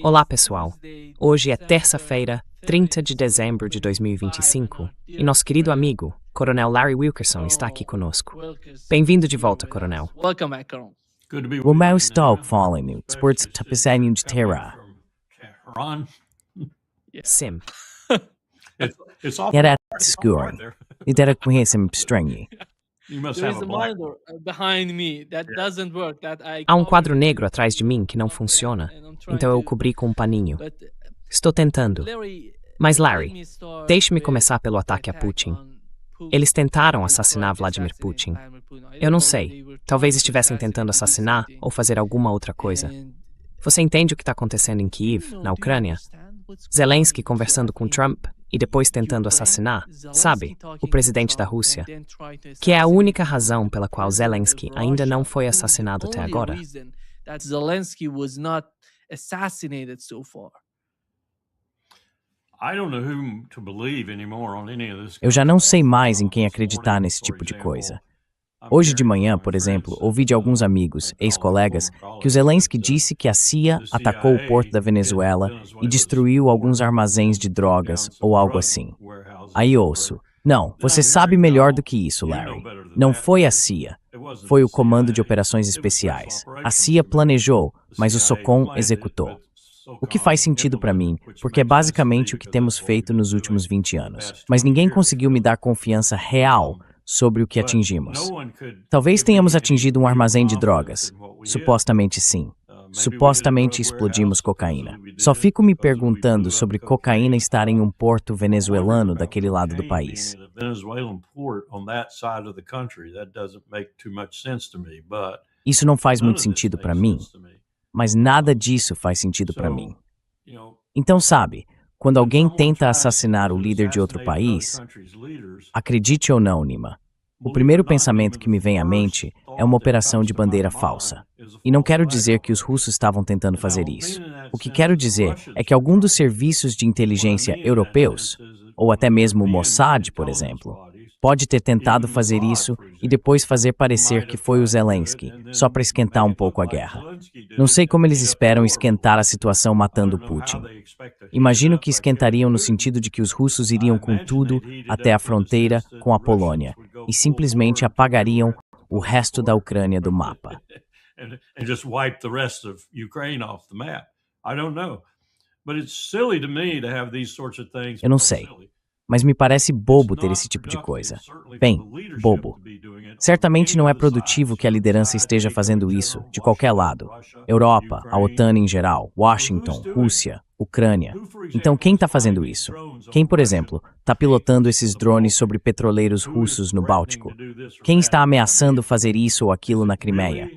Olá, pessoal. Hoje é terça-feira, 30 de dezembro de 2025, e nosso querido amigo, Coronel Larry Wilkerson, está aqui conosco. Bem-vindo de volta, Coronel. O meu estou falando, esportes tapisanho de terra. Sim. Era escuro. E era conhecimento estranho. Há um quadro negro atrás de mim que não funciona, então eu o cobri com um paninho. Estou tentando. Mas, Larry, deixe-me começar pelo ataque a Putin. Eles tentaram assassinar Vladimir Putin. Eu não sei, talvez estivessem tentando assassinar ou fazer alguma outra coisa. Você entende o que está acontecendo em Kiev, na Ucrânia? Zelensky conversando com Trump e depois tentando assassinar, sabe, o presidente da Rússia, que é a única razão pela qual Zelensky ainda não foi assassinado até agora. Eu já não sei mais em quem acreditar nesse tipo de coisa. Hoje de manhã, por exemplo, ouvi de alguns amigos, ex-colegas, que o Zelensky disse que a CIA atacou o porto da Venezuela e destruiu alguns armazéns de drogas ou algo assim. Aí ouço, não, você sabe melhor do que isso, Larry. Não foi a CIA. Foi o Comando de Operações Especiais. A CIA planejou, mas o SOCOM executou. O que faz sentido para mim, porque é basicamente o que temos feito nos últimos 20 anos. Mas ninguém conseguiu me dar confiança real sobre o que atingimos. Talvez tenhamos atingido um armazém de drogas. Supostamente sim. Supostamente explodimos cocaína. Só fico me perguntando sobre cocaína estar em um porto venezuelano daquele lado do país. Isso não faz muito sentido para mim, mas nada disso faz sentido para mim. Então, sabe, quando alguém tenta assassinar o líder de outro país, acredite ou não, Nima, o primeiro pensamento que me vem à mente é uma operação de bandeira falsa. E não quero dizer que os russos estavam tentando fazer isso. O que quero dizer é que algum dos serviços de inteligência europeus, ou até mesmo o Mossad, por exemplo, pode ter tentado fazer isso e depois fazer parecer que foi o Zelensky, só para esquentar um pouco a guerra. Não sei como eles esperam esquentar a situação matando Putin. Imagino que esquentariam no sentido de que os russos iriam com tudo até a fronteira com a Polônia e simplesmente apagariam o resto da Ucrânia do mapa. Eu não sei. Mas me parece bobo ter esse tipo de coisa. Bem, bobo. Certamente não é produtivo que a liderança esteja fazendo isso, de qualquer lado. Europa, a OTAN em geral, Washington, Rússia, Ucrânia. Então quem está fazendo isso? Quem, por exemplo, está pilotando esses drones sobre petroleiros russos no Báltico? Quem está ameaçando fazer isso ou aquilo na Crimeia?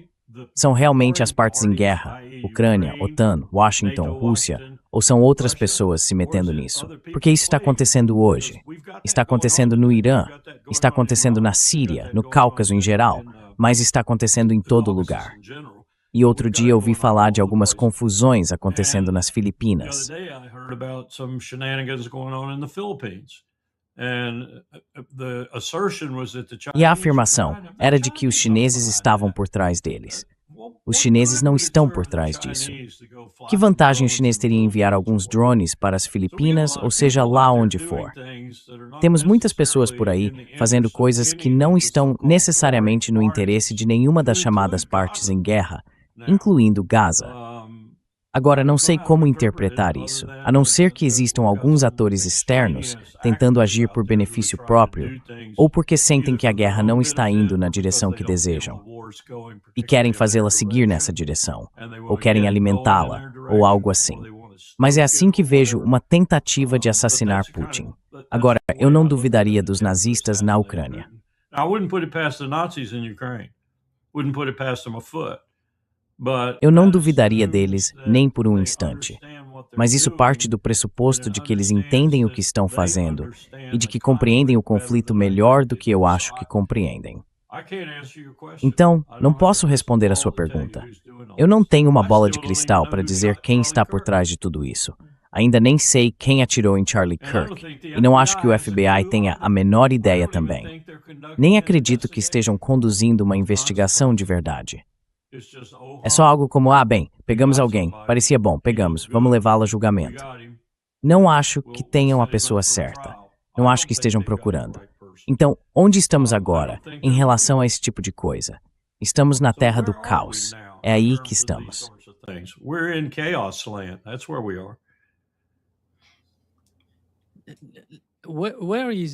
São realmente as partes em guerra, Ucrânia, OTAN, Washington, Rússia, ou são outras pessoas se metendo nisso? Porque isso está acontecendo hoje. Está acontecendo no Irã, está acontecendo na Síria, no Cáucaso em geral, mas está acontecendo em todo lugar. E outro dia ouvi falar de algumas confusões acontecendo nas Filipinas. E a afirmação era de que os chineses estavam por trás deles. Os chineses não estão por trás disso. Que vantagem os chineses teriam em enviar alguns drones para as Filipinas, ou seja, lá onde for? Temos muitas pessoas por aí fazendo coisas que não estão necessariamente no interesse de nenhuma das chamadas partes em guerra, incluindo Gaza. Agora, não sei como interpretar isso, a não ser que existam alguns atores externos tentando agir por benefício próprio ou porque sentem que a guerra não está indo na direção que desejam e querem fazê-la seguir nessa direção, ou querem alimentá-la, ou algo assim. Mas é assim que vejo uma tentativa de assassinar Putin. Agora, eu não duvidaria dos nazistas na Ucrânia. Eu não duvidaria deles nem por um instante. Mas isso parte do pressuposto de que eles entendem o que estão fazendo e de que compreendem o conflito melhor do que eu acho que compreendem. Então, não posso responder a sua pergunta. Eu não tenho uma bola de cristal para dizer quem está por trás de tudo isso. Ainda nem sei quem atirou em Charlie Kirk, e não acho que o FBI tenha a menor ideia também. Nem acredito que estejam conduzindo uma investigação de verdade. É só algo como, ah, bem, pegamos alguém, parecia bom, pegamos, vamos levá-lo a julgamento. Não acho que tenham a pessoa certa. Não acho que estejam procurando. Então, onde estamos agora em relação a esse tipo de coisa? Estamos na terra do caos. É aí que estamos.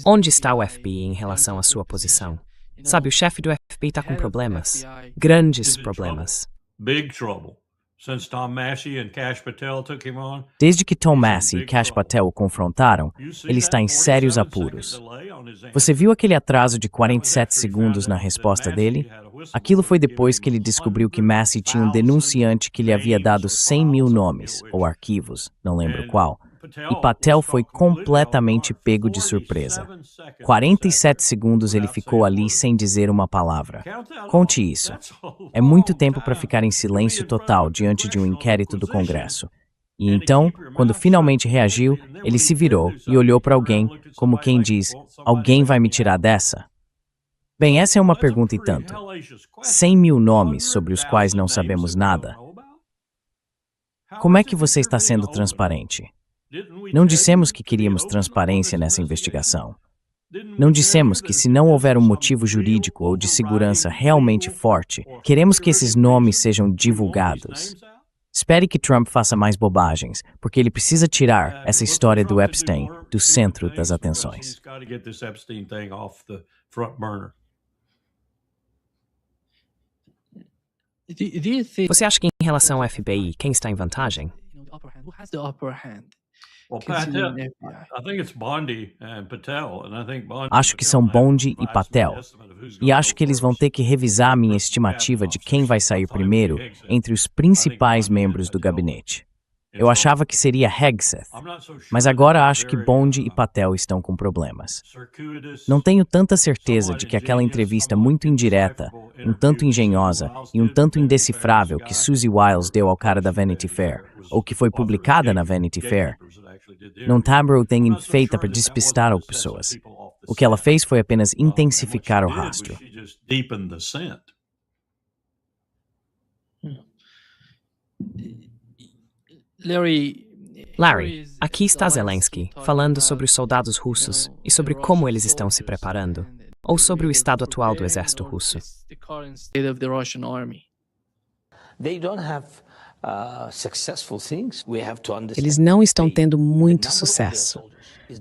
Onde está o FBI em relação à sua posição? Sabe, o chefe do FBI está com problemas. Grandes problemas. Desde que Tom Massey e Kash Patel o confrontaram, ele está em sérios apuros. Você viu aquele atraso de 47 segundos na resposta dele? Aquilo foi depois que ele descobriu que Massey tinha um denunciante que lhe havia dado 100 mil nomes, ou arquivos, não lembro qual, e Patel foi completamente pego de surpresa. 47 segundos ele ficou ali sem dizer uma palavra. Conte isso. É muito tempo para ficar em silêncio total diante de um inquérito do Congresso. E então, quando finalmente reagiu, ele se virou e olhou para alguém, como quem diz, alguém vai me tirar dessa? Bem, essa é uma pergunta e tanto. 100 mil nomes sobre os quais não sabemos nada. Como é que você está sendo transparente? Não dissemos que queríamos transparência nessa investigação. Não dissemos que, se não houver um motivo jurídico ou de segurança realmente forte, queremos que esses nomes sejam divulgados. Espere que Trump faça mais bobagens, porque ele precisa tirar essa história do Epstein do centro das atenções. Você acha que, em relação ao FBI, quem está em vantagem? Acho que são Bondi e Patel. E acho que eles vão ter que revisar minha estimativa de quem vai sair primeiro entre os principais membros do gabinete. Eu achava que seria Hegseth, mas agora acho que Bondi e Patel estão com problemas. Não tenho tanta certeza de que aquela entrevista muito indireta, um tanto engenhosa e um tanto indecifrável que Susie Wiles deu ao cara da Vanity Fair, ou que foi publicada na Vanity Fair, não tem feita para despistar as pessoas. O que ela fez foi apenas intensificar o rastro. Larry, aqui está Zelensky, falando sobre os soldados russos e sobre como eles estão se preparando, ou sobre o estado atual do exército russo. Eles não estão tendo muito sucesso.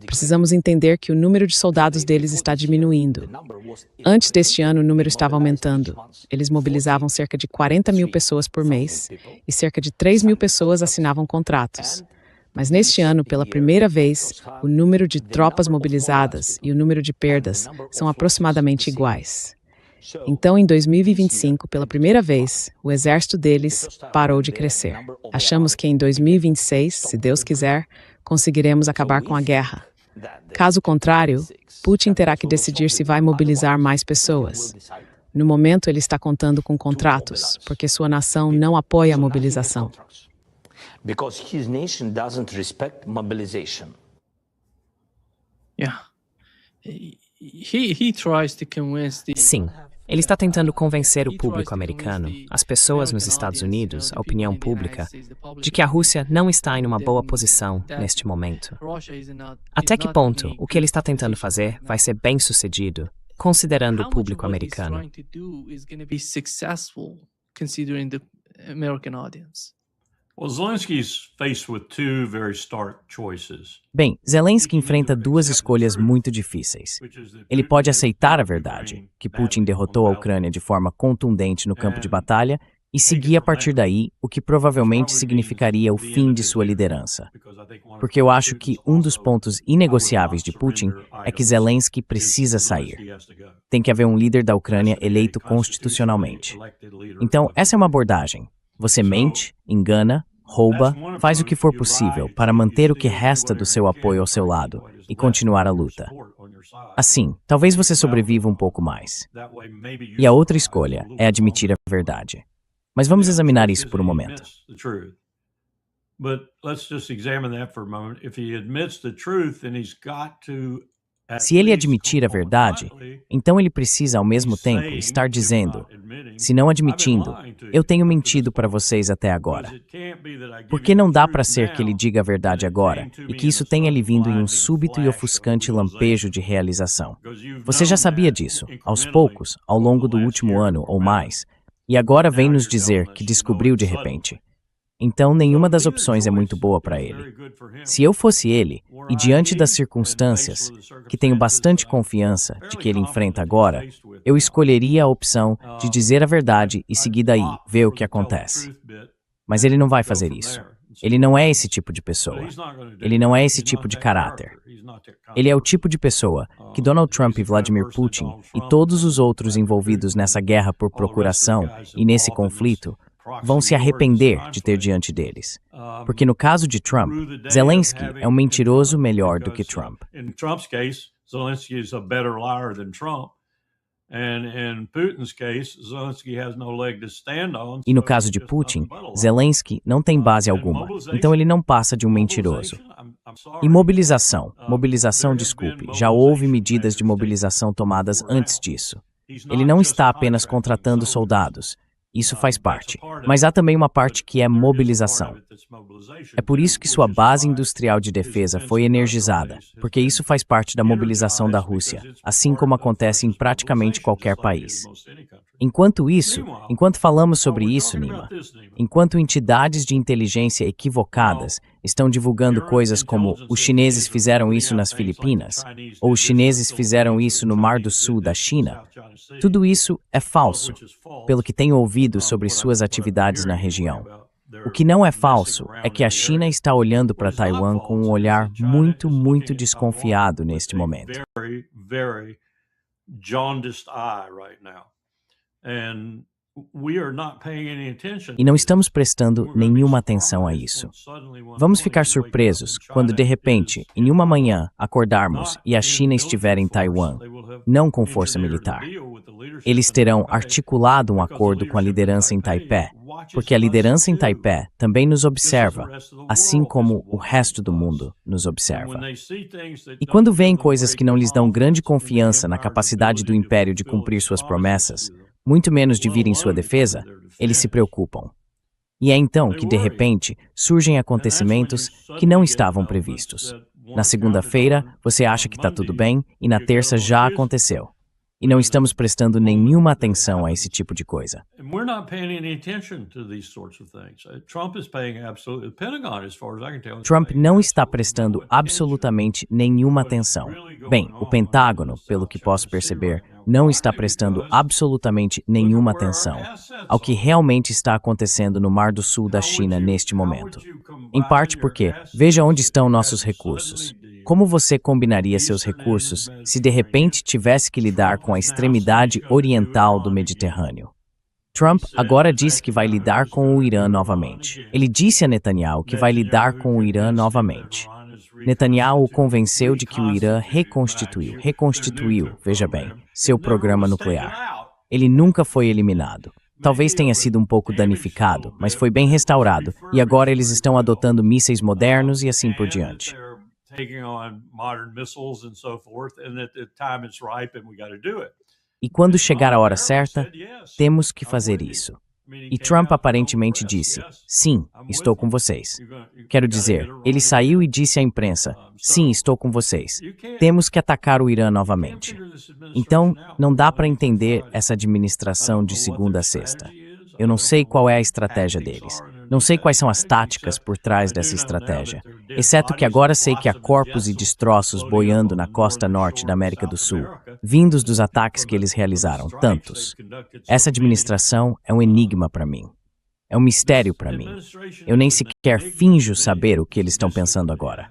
Precisamos entender que o número de soldados deles está diminuindo. Antes deste ano, o número estava aumentando. Eles mobilizavam cerca de 40 mil pessoas por mês e cerca de 3 mil pessoas assinavam contratos. Mas neste ano, pela primeira vez, o número de tropas mobilizadas e o número de perdas são aproximadamente iguais. Então, em 2025, pela primeira vez, o exército deles parou de crescer. Achamos que em 2026, se Deus quiser, conseguiremos acabar com a guerra. Caso contrário, Putin terá que decidir se vai mobilizar mais pessoas. No momento, ele está contando com contratos, porque sua nação não apoia a mobilização. Sim, ele está tentando convencer o público americano, as pessoas nos Estados Unidos, a opinião pública, de que a Rússia não está em uma boa posição neste momento. Até que ponto o que ele está tentando fazer vai ser bem-sucedido, considerando o público americano? Bem, Zelensky enfrenta duas escolhas muito difíceis. Ele pode aceitar a verdade, que Putin derrotou a Ucrânia de forma contundente no campo de batalha, e seguir a partir daí, o que provavelmente significaria o fim de sua liderança. Porque eu acho que um dos pontos inegociáveis de Putin é que Zelensky precisa sair. Tem que haver um líder da Ucrânia eleito constitucionalmente. Então, essa é uma abordagem. Você mente, engana, rouba, faz o que for possível para manter o que resta do seu apoio ao seu lado e continuar a luta. Assim, talvez você sobreviva um pouco mais. E a outra escolha é admitir a verdade. Mas vamos examinar isso por um momento. But let's just examine that for a moment. If he admits the truth, then he's got to Se ele admitir a verdade, então ele precisa ao mesmo tempo estar dizendo, se não admitindo, eu tenho mentido para vocês até agora. Porque não dá para ser que ele diga a verdade agora e que isso tenha lhe vindo em um súbito e ofuscante lampejo de realização. Você já sabia disso, aos poucos, ao longo do último ano ou mais, e agora vem nos dizer que descobriu de repente. Então, nenhuma das opções é muito boa para ele. Se eu fosse ele, e diante das circunstâncias, que tenho bastante confiança de que ele enfrenta agora, eu escolheria a opção de dizer a verdade e seguir daí, ver o que acontece. Mas ele não vai fazer isso. Ele não é esse tipo de pessoa. Ele não é esse tipo de caráter. Ele é o tipo de pessoa que Donald Trump e Vladimir Putin e todos os outros envolvidos nessa guerra por procuração e nesse conflito vão se arrepender de ter diante deles. Porque no caso de Trump, Zelensky é um mentiroso melhor do que Trump. In Trump's case, Zelensky is a better liar than Trump. And in Putin's case, Zelensky has no leg to stand on. E no caso de Putin, Zelensky não tem base alguma, então ele não passa de um mentiroso. E mobilização, desculpe, já houve medidas de mobilização tomadas antes disso. Ele não está apenas contratando soldados. Isso faz parte. Mas há também uma parte que é mobilização. É por isso que sua base industrial de defesa foi energizada, porque isso faz parte da mobilização da Rússia, assim como acontece em praticamente qualquer país. Enquanto falamos sobre isso, Nima, enquanto entidades de inteligência equivocadas estão divulgando coisas como os chineses fizeram isso nas Filipinas, ou os chineses fizeram isso no Mar do Sul da China, tudo isso é falso, pelo que tenho ouvido sobre suas atividades na região. O que não é falso é que a China está olhando para Taiwan com um olhar muito, muito desconfiado neste momento. E não estamos prestando nenhuma atenção a isso. Vamos ficar surpresos quando, de repente, em uma manhã, acordarmos e a China estiver em Taiwan, não com força militar. Eles terão articulado um acordo com a liderança em Taipei, porque a liderança em Taipei também nos observa, assim como o resto do mundo nos observa. E quando veem coisas que não lhes dão grande confiança na capacidade do império de cumprir suas promessas, muito menos de vir em sua defesa, eles se preocupam. E é então que, de repente, surgem acontecimentos que não estavam previstos. Na segunda-feira, você acha que está tudo bem, e na terça já aconteceu. E não estamos prestando nenhuma atenção a esse tipo de coisa. Trump não está prestando absolutamente nenhuma atenção. Bem, o Pentágono, pelo que posso perceber, não está prestando absolutamente nenhuma atenção ao que realmente está acontecendo no Mar do Sul da China neste momento. Em parte porque, veja onde estão nossos recursos. Como você combinaria seus recursos se de repente tivesse que lidar com a extremidade oriental do Mediterrâneo? Trump agora disse que vai lidar com o Irã novamente. Ele disse a Netanyahu que vai lidar com o Irã novamente. Netanyahu o convenceu de que o Irã reconstituiu, veja bem, seu programa nuclear. Ele nunca foi eliminado. Talvez tenha sido um pouco danificado, mas foi bem restaurado, e agora eles estão adotando mísseis modernos e assim por diante. E quando chegar a hora certa, temos que fazer isso. E Trump aparentemente disse, sim, estou com vocês. Quero dizer, ele saiu e disse à imprensa, sim, estou com vocês. Temos que atacar o Irã novamente. Então, não dá para entender essa administração de segunda a sexta. Eu não sei qual é a estratégia deles. Não sei quais são as táticas por trás dessa estratégia, exceto que agora sei que há corpos e destroços boiando na costa norte da América do Sul, vindos dos ataques que eles realizaram, tantos. Essa administração é um enigma para mim. É um mistério para mim. Eu nem sequer finjo saber o que eles estão pensando agora.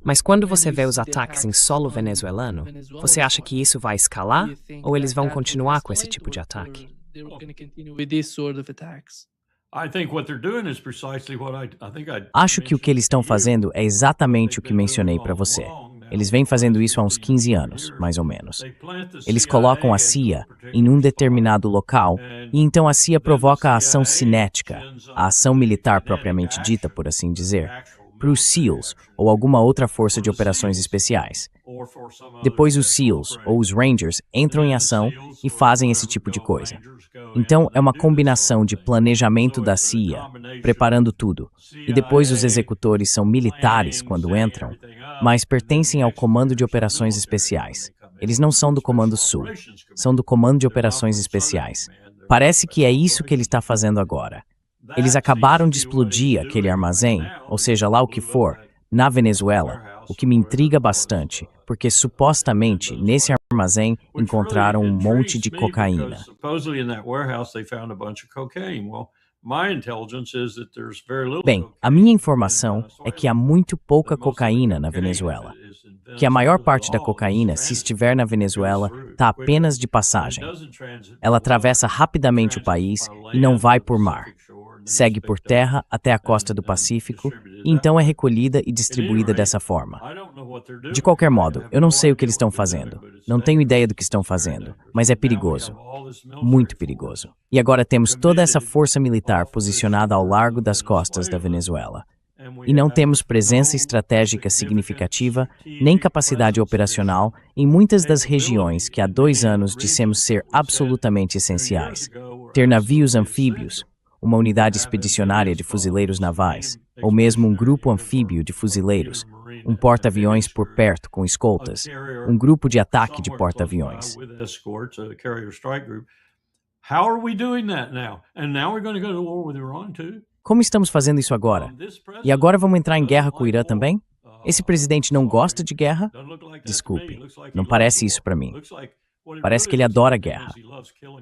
Mas quando você vê os ataques em solo venezuelano, você acha que isso vai escalar ou eles vão continuar com esse tipo de ataque? Acho que o que eles estão fazendo é exatamente o que mencionei para você. Eles vêm fazendo isso há uns 15 anos, mais ou menos. Eles colocam a CIA em um determinado local e então a CIA provoca a ação cinética, a ação militar propriamente dita, por assim dizer, para os SEALs ou alguma outra força de operações especiais. Depois os SEALs ou os Rangers entram em ação e fazem esse tipo de coisa. Então é uma combinação de planejamento da CIA, preparando tudo, e depois os executores são militares quando entram, mas pertencem ao Comando de Operações Especiais. Eles não são do Comando Sul, são do Comando de Operações Especiais. Parece que é isso que ele está fazendo agora. Eles acabaram de explodir aquele armazém, ou seja lá o que for, na Venezuela, o que me intriga bastante, porque supostamente nesse armazém encontraram um monte de cocaína. Bem, a minha informação é que há muito pouca cocaína na Venezuela. Que a maior parte da cocaína, se estiver na Venezuela, está apenas de passagem. Ela atravessa rapidamente o país e não vai por mar. Segue por terra até a costa do Pacífico e então é recolhida e distribuída dessa forma. De qualquer modo, eu não sei o que eles estão fazendo. Não tenho ideia do que estão fazendo, mas é perigoso. Muito perigoso. E agora temos toda essa força militar posicionada ao largo das costas da Venezuela. E não temos presença estratégica significativa, nem capacidade operacional em muitas das regiões que há 2 anos dissemos ser absolutamente essenciais. Ter navios anfíbios, uma unidade expedicionária de fuzileiros navais, ou mesmo um grupo anfíbio de fuzileiros, um porta-aviões por perto com escoltas, um grupo de ataque de porta-aviões. Como estamos fazendo isso agora? E agora vamos entrar em guerra com o Irã também? Esse presidente não gosta de guerra? Desculpe, não parece isso para mim. Parece que ele adora guerra.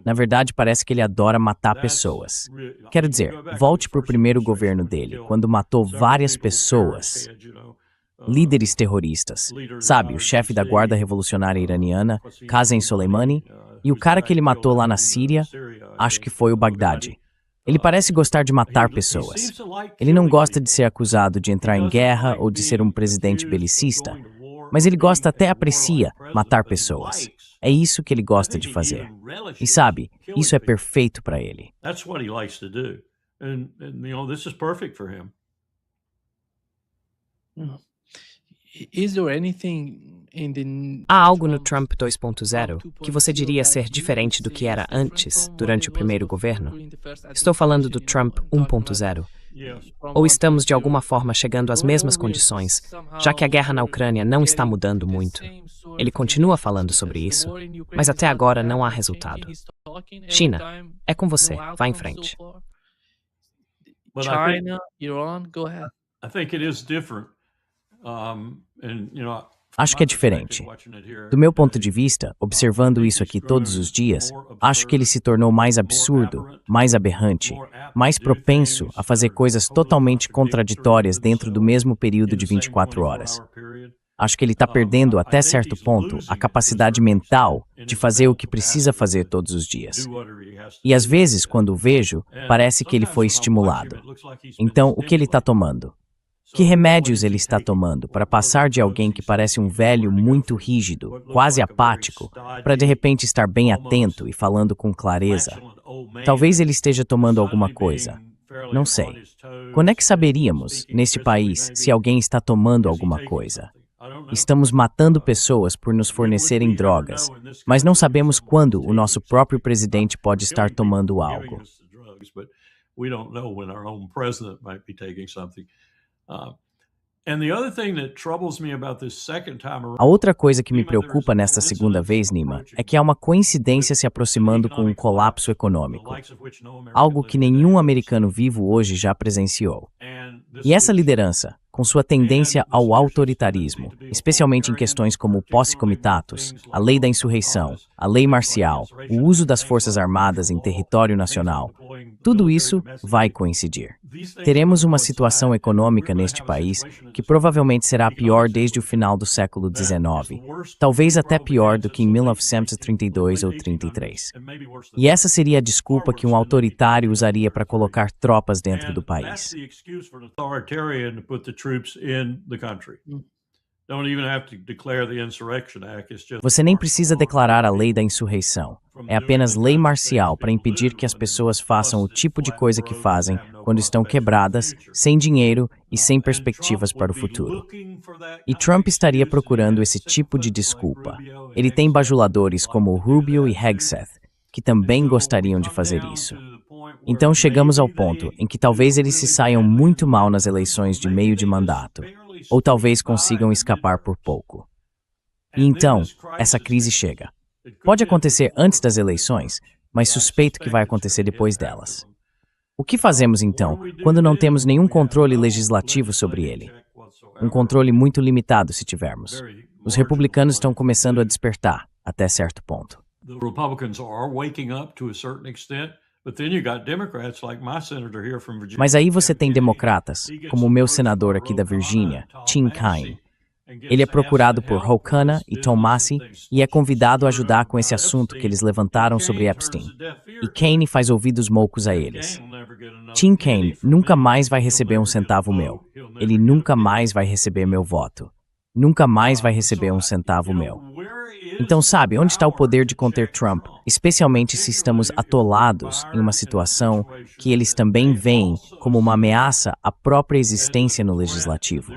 Na verdade, parece que ele adora matar pessoas. Quero dizer, volte para o primeiro governo dele, quando matou várias pessoas, líderes terroristas. Sabe, o chefe da Guarda Revolucionária Iraniana, Qasem Soleimani, e o cara que ele matou lá na Síria, acho que foi o Baghdadi. Ele parece gostar de matar pessoas. Ele não gosta de ser acusado de entrar em guerra ou de ser um presidente belicista, mas ele gosta até aprecia matar pessoas. É isso que ele gosta de fazer. E sabe, isso é perfeito para ele. Há algo no Trump 2.0 que você diria ser diferente do que era antes, durante o primeiro governo? Estou falando do Trump 1.0. Ou estamos de alguma forma chegando às mesmas condições, já que a guerra na Ucrânia não está mudando muito? Ele continua falando sobre isso, mas até agora não há resultado. China, é com você. Vá em frente. China, Iran, go ahead. Acho que é diferente. Do meu ponto de vista, observando isso aqui todos os dias, acho que ele se tornou mais absurdo, mais aberrante, mais propenso a fazer coisas totalmente contraditórias dentro do mesmo período de 24 horas. Acho que ele está perdendo, até certo ponto, a capacidade mental de fazer o que precisa fazer todos os dias. E às vezes, quando o vejo, parece que ele foi estimulado. Então, o que ele está tomando? Que remédios ele está tomando para passar de alguém que parece um velho muito rígido, quase apático, para de repente estar bem atento e falando com clareza? Talvez ele esteja tomando alguma coisa. Não sei. Quando é que saberíamos, neste país, se alguém está tomando alguma coisa? Estamos matando pessoas por nos fornecerem drogas, mas não sabemos quando o nosso próprio presidente pode estar tomando algo. A outra coisa que me preocupa nesta segunda vez, Nima, é que há uma coincidência se aproximando com um colapso econômico, algo que nenhum americano vivo hoje já presenciou. E essa liderança, com sua tendência ao autoritarismo, especialmente em questões como o posse comitatus, a lei da insurreição, a lei marcial, o uso das forças armadas em território nacional, tudo isso vai coincidir. Teremos uma situação econômica neste país que provavelmente será a pior desde o final do século XIX, talvez até pior do que em 1932 ou 33. E essa seria a desculpa que um autoritário usaria para colocar tropas dentro do país. Você nem precisa declarar a lei da insurreição. É apenas lei marcial para impedir que as pessoas façam o tipo de coisa que fazem quando estão quebradas, sem dinheiro e sem perspectivas para o futuro. E Trump estaria procurando esse tipo de desculpa. Ele tem bajuladores como Rubio e Hegseth, que também gostariam de fazer isso. Então chegamos ao ponto em que talvez eles se saiam muito mal nas eleições de meio de mandato, ou talvez consigam escapar por pouco. E então, essa crise chega. Pode acontecer antes das eleições, mas suspeito que vai acontecer depois delas. O que fazemos então, quando não temos nenhum controle legislativo sobre ele? Um controle muito limitado, se tivermos. Os republicanos estão começando a despertar, até certo ponto. Mas aí você tem democratas, como o meu senador aqui da Virgínia, Tim Kaine. Ele é procurado por Ro-Khanna e Tom Massie e é convidado a ajudar com esse assunto que eles levantaram sobre Epstein. E Kaine faz ouvidos moucos a eles. Tim Kaine nunca mais vai receber um centavo meu. Ele nunca mais vai receber meu voto. Nunca mais vai receber um centavo meu. Então, sabe, onde está o poder de conter Trump, especialmente se estamos atolados em uma situação que eles também veem como uma ameaça à própria existência no legislativo?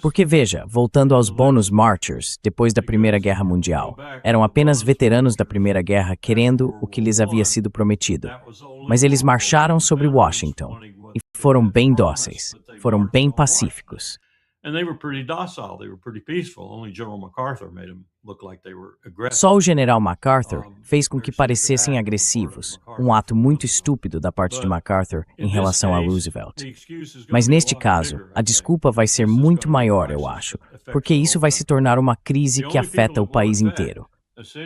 Porque, veja, voltando aos Bonus Marchers, depois da Primeira Guerra Mundial, eram apenas veteranos da Primeira Guerra querendo o que lhes havia sido prometido. Mas eles marcharam sobre Washington e foram bem dóceis, foram bem pacíficos. Só o general MacArthur fez com que parecessem agressivos, um ato muito estúpido da parte de MacArthur em relação a Roosevelt. Mas neste caso, a desculpa vai ser muito maior, eu acho, porque isso vai se tornar uma crise que afeta o país inteiro.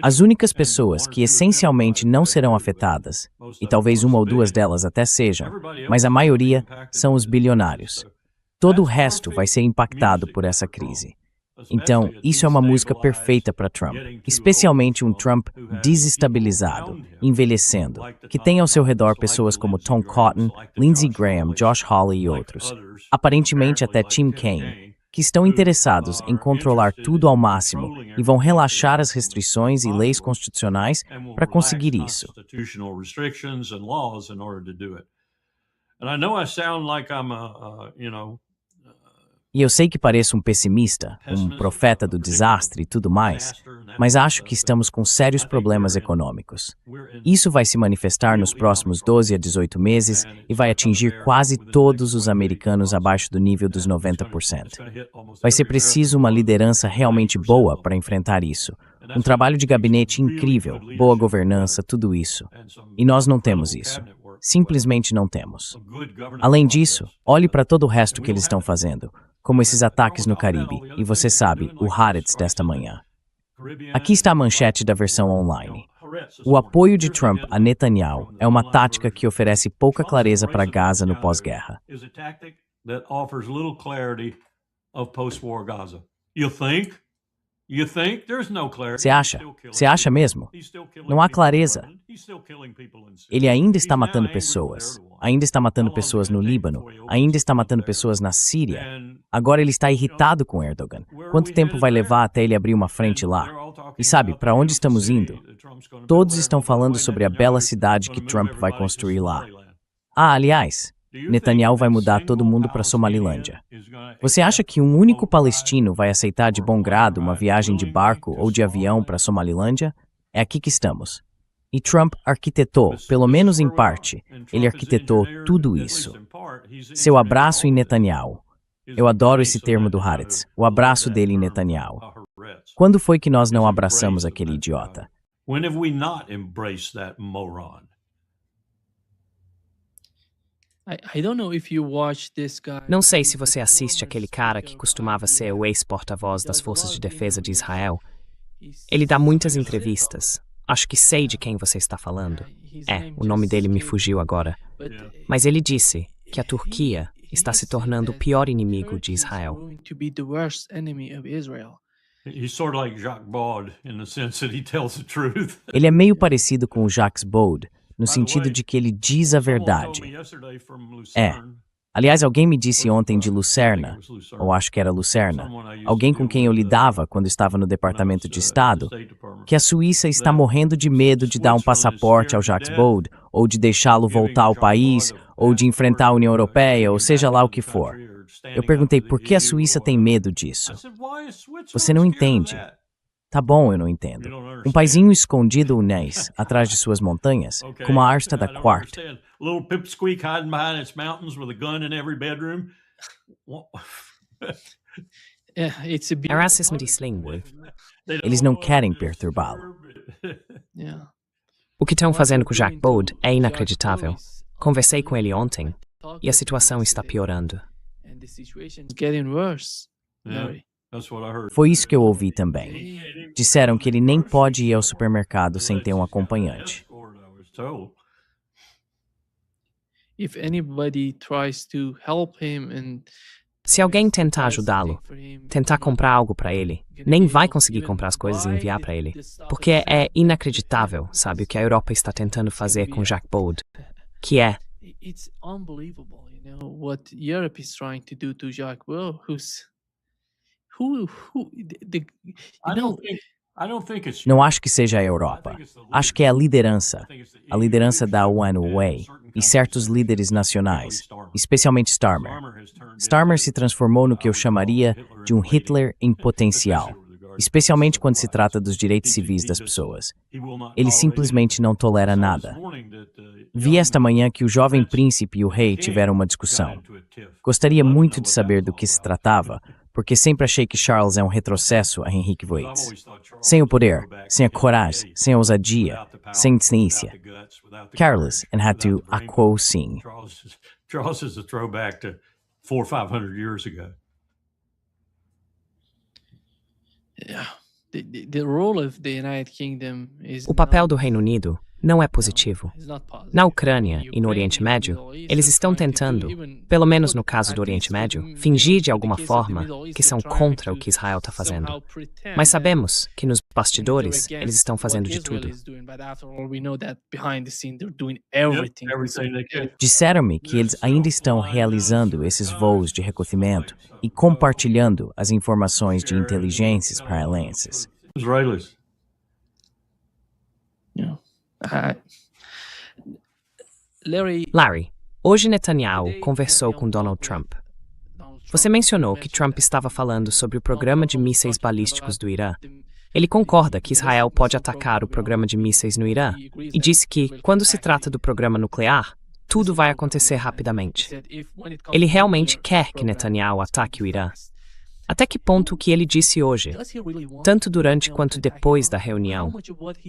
As únicas pessoas que essencialmente não serão afetadas, e talvez uma ou duas delas até sejam, mas a maioria são os bilionários. Todo o resto vai ser impactado por essa crise. Então, isso é uma música perfeita para Trump, especialmente um Trump desestabilizado, envelhecendo, que tem ao seu redor pessoas como Tom Cotton, Lindsey Graham, Josh Hawley e outros, aparentemente até Tim Kaine, que estão interessados em controlar tudo ao máximo e vão relaxar as restrições e leis constitucionais para conseguir isso. E eu sei que pareço um pessimista, um profeta do desastre e tudo mais, mas acho que estamos com sérios problemas econômicos. Isso vai se manifestar nos próximos 12 a 18 meses e vai atingir quase todos os americanos abaixo do nível dos 90%. Vai ser preciso uma liderança realmente boa para enfrentar isso. Um trabalho de gabinete incrível, boa governança, tudo isso. E nós não temos isso. Simplesmente não temos. Além disso, olhe para todo o resto que eles estão fazendo, como esses ataques no Caribe, e você sabe, o Haaretz desta manhã. Aqui está a manchete da versão online. O apoio de Trump a Netanyahu é uma tática que oferece pouca clareza para Gaza no pós-guerra. Você acha? Você acha mesmo? Não há clareza. Ele ainda está matando pessoas. Ainda está matando pessoas no Líbano. Ainda está matando pessoas na Síria. Agora ele está irritado com Erdogan. Quanto tempo vai levar até ele abrir uma frente lá? E sabe, para onde estamos indo? Todos estão falando sobre a bela cidade que Trump vai construir lá. Ah, aliás, Netanyahu vai mudar todo mundo para Somalilândia. Você acha que um único palestino vai aceitar de bom grado uma viagem de barco ou de avião para Somalilândia? É aqui que estamos. E Trump arquitetou, pelo menos em parte, ele arquitetou tudo isso. Seu abraço em Netanyahu. Eu adoro esse termo do Haaretz, o abraço dele em Netanyahu. Quando foi que nós não abraçamos aquele idiota? When have we not embraced that moron? Não sei se você assiste aquele cara que costumava ser o ex-porta-voz das Forças de Defesa de Israel. Ele dá muitas entrevistas. Acho que sei de quem você está falando. O nome dele me fugiu agora. Mas ele disse que a Turquia está se tornando o pior inimigo de Israel. Ele é meio parecido com o Jacques Bode, no sentido de que ele diz a verdade. Aliás, alguém me disse ontem de Lucerna, ou acho que era Lucerna, alguém com quem eu lidava quando estava no Departamento de Estado, que a Suíça está morrendo de medo de dar um passaporte ao Jacques Bode, ou de deixá-lo voltar ao país, ou de enfrentar a União Europeia, ou seja lá o que for. Eu perguntei por que a Suíça tem medo disso. Você não entende. Tá bom, eu não entendo. Um paizinho escondido unês, atrás de suas montanhas, com uma Arsta da Quart. Little pipsqueak hiding behind its mountains with a gun in every bedroom. Yeah, it's a É racismo de Slingwood. Eles não querem perturbá-lo. Yeah. O que estão fazendo com o Jacques Bode é inacreditável. Conversei com ele ontem e a situação está piorando. And the situation is getting worse. Larry. That's what I heard. Foi isso que eu ouvi também. Disseram que ele nem pode ir ao supermercado sem ter um acompanhante. If anybody tries to help him and Se alguém tentar ajudá-lo, tentar comprar algo para ele, nem vai conseguir comprar as coisas e enviar para ele. Porque é inacreditável, sabe, o que a Europa está tentando fazer com Jacques Bode. Que é, it's unbelievable, you know, what Europe is trying to do to Jacques Bode, I don't think it's. Não acho que seja a Europa. Acho que é a liderança da One Way e certos líderes nacionais, especialmente Starmer. Starmer se transformou no que eu chamaria de um Hitler em potencial, especialmente quando se trata dos direitos civis das pessoas. Ele simplesmente não tolera nada. Vi esta manhã que o jovem príncipe e o rei tiveram uma discussão. Gostaria muito de saber do que se tratava, porque sempre achei que Charles é um retrocesso a Henrique VIII. Sem o poder, sem a coragem, sem a ousadia, sem ciência. Careless and had to aquo sing. Charles is a throwback to 400 or 500 years ago. yeah, the role of the United Kingdom is o papel do Reino Unido não é positivo. not positive. Na Ucrânia e no Oriente Médio, eles estão tentando, pelo menos no caso do Oriente Médio, fingir de alguma forma que são contra o que Israel está fazendo. Mas sabemos que nos bastidores eles estão fazendo de tudo. Everything they can. Disseram-me que eles ainda estão realizando esses voos de recolhimento e compartilhando as informações de inteligência israelenses. Israelis. Larry, hoje Netanyahu conversou com Donald Trump. Você mencionou que Trump estava falando sobre o programa de mísseis balísticos do Irã. Ele concorda que Israel pode atacar o programa de mísseis no Irã e disse que, quando se trata do programa nuclear, tudo vai acontecer rapidamente. Ele realmente quer que Netanyahu ataque o Irã. Até que ponto o que ele disse hoje, tanto durante quanto depois da reunião,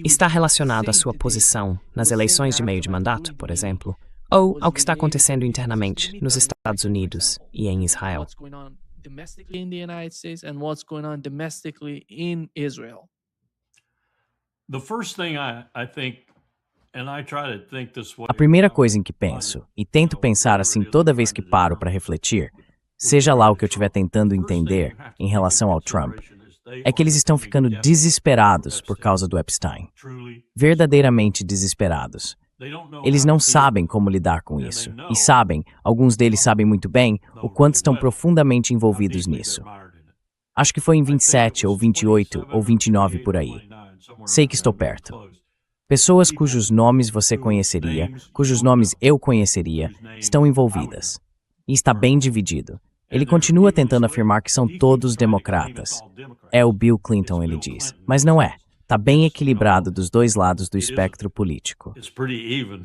está relacionado à sua posição nas eleições de meio de mandato, por exemplo, ou ao que está acontecendo internamente nos Estados Unidos e em Israel? The first thing I think, and I try to think this way. A primeira coisa em que penso, e tento pensar assim toda vez que paro para refletir, seja lá o que eu estiver tentando entender em relação ao Trump, é que eles estão ficando desesperados por causa do Epstein. Verdadeiramente desesperados. Eles não sabem como lidar com isso. E sabem, alguns deles sabem muito bem, o quanto estão profundamente envolvidos nisso. Acho que foi em 27, ou 28, ou 29 por aí. Sei que estou perto. Pessoas cujos nomes você conheceria, cujos nomes eu conheceria, estão envolvidas. E está bem dividido. Ele continua tentando afirmar que são todos democratas. É o Bill Clinton, ele diz. Mas não é. Está bem equilibrado dos dois lados do espectro político. It's pretty even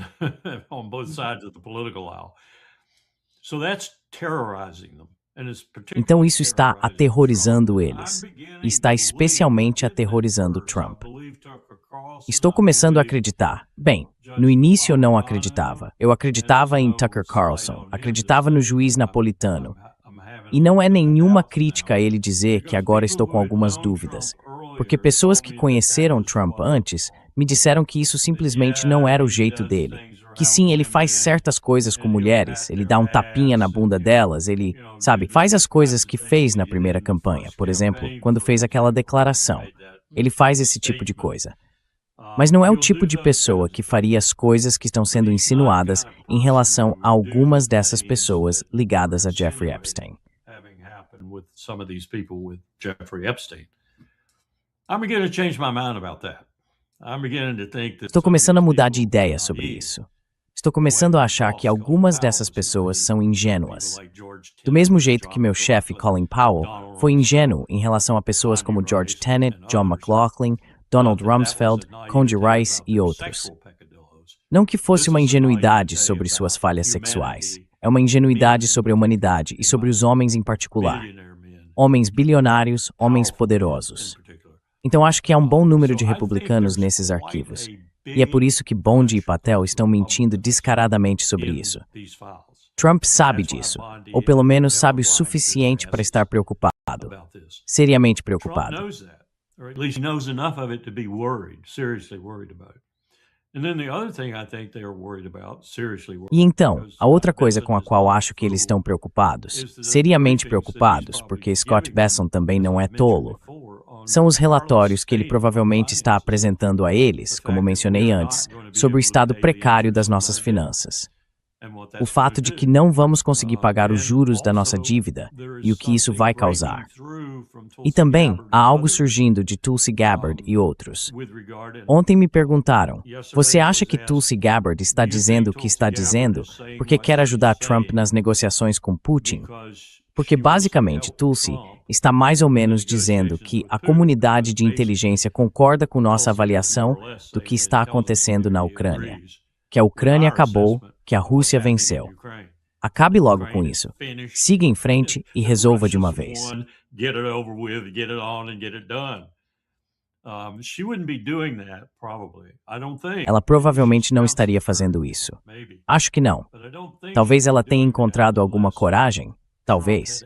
on both sides of the political aisle. So that's terrorizing them. Então isso está aterrorizando eles. E está especialmente aterrorizando Trump. Estou começando a acreditar. Bem, no início eu não acreditava. Eu acreditava em Tucker Carlson, acreditava no juiz napolitano. E não é nenhuma crítica a ele dizer que agora estou com algumas dúvidas. Porque pessoas que conheceram Trump antes me disseram que isso simplesmente não era o jeito dele. Que sim, ele faz certas coisas com mulheres, ele dá um tapinha na bunda delas, ele, sabe, faz as coisas que fez na primeira campanha. Por exemplo, quando fez aquela declaração. Ele faz esse tipo de coisa. Mas não é o tipo de pessoa que faria as coisas que estão sendo insinuadas em relação a algumas dessas pessoas ligadas a Jeffrey Epstein. Estou começando a mudar de ideia sobre isso. Estou começando a achar que algumas dessas pessoas são ingênuas. Do mesmo jeito que meu chefe Colin Powell foi ingênuo em relação a pessoas como George Tenet, John McLaughlin, Donald Rumsfeld, Condi Rice e outros. Não que fosse uma ingenuidade sobre suas falhas sexuais. É uma ingenuidade sobre a humanidade e sobre os homens em particular. Homens bilionários, homens poderosos. Então acho que há um bom número de republicanos nesses arquivos. E é por isso que Bondi e Patel estão mentindo descaradamente sobre isso. Trump sabe disso, ou pelo menos sabe o suficiente para estar preocupado. Seriamente preocupado. E então, a outra coisa com a qual acho que eles estão preocupados, seriamente preocupados, porque Scott Bessent também não é tolo, são os relatórios que ele provavelmente está apresentando a eles, como mencionei antes, sobre o estado precário das nossas finanças. O fato de que não vamos conseguir pagar os juros da nossa dívida e o que isso vai causar. E também há algo surgindo de Tulsi Gabbard e outros. Ontem me perguntaram, você acha que Tulsi Gabbard está dizendo o que está dizendo porque quer ajudar Trump nas negociações com Putin? Porque basicamente Tulsi está mais ou menos dizendo que a comunidade de inteligência concorda com nossa avaliação do que está acontecendo na Ucrânia. Que a Ucrânia acabou, que a Rússia venceu. Acabe logo com isso. Siga em frente e resolva de uma vez. Ela provavelmente não estaria fazendo isso. Acho que não. Talvez ela tenha encontrado alguma coragem. Talvez.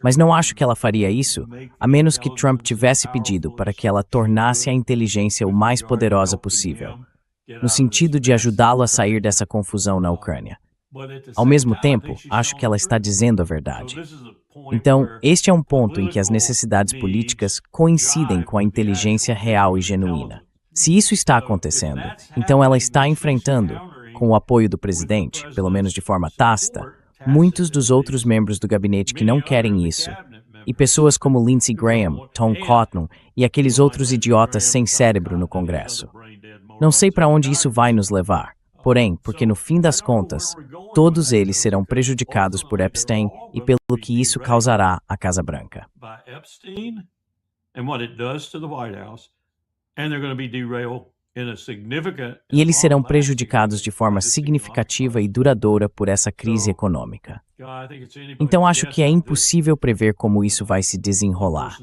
Mas não acho que ela faria isso, a menos que Trump tivesse pedido para que ela tornasse a inteligência o mais poderosa possível, no sentido de ajudá-lo a sair dessa confusão na Ucrânia. Ao mesmo tempo, acho que ela está dizendo a verdade. Então, este é um ponto em que as necessidades políticas coincidem com a inteligência real e genuína. Se isso está acontecendo, então ela está enfrentando, com o apoio do presidente, pelo menos de forma tácita, muitos dos outros membros do gabinete que não querem isso, e pessoas como Lindsey Graham, Tom Cotton e aqueles outros idiotas sem cérebro no Congresso. Não sei para onde isso vai nos levar, porém, porque no fim das contas, todos eles serão prejudicados por Epstein e pelo que isso causará à Casa Branca. E eles serão prejudicados de forma significativa e duradoura por essa crise econômica. Então acho que é impossível prever como isso vai se desenrolar.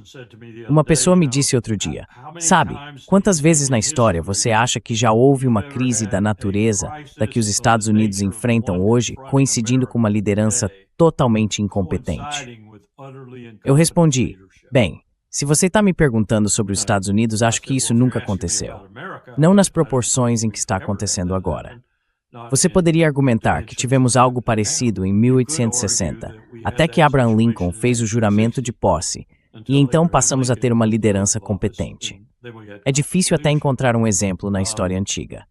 Uma pessoa me disse outro dia, sabe, quantas vezes na história você acha que já houve uma crise da natureza da que os Estados Unidos enfrentam hoje, coincidindo com uma liderança totalmente incompetente? Eu respondi, bem, se você está me perguntando sobre os Estados Unidos, acho que isso nunca aconteceu. Não nas proporções em que está acontecendo agora. Você poderia argumentar que tivemos algo parecido em 1860, até que Abraham Lincoln fez o juramento de posse, e então passamos a ter uma liderança competente. É difícil até encontrar um exemplo na história antiga.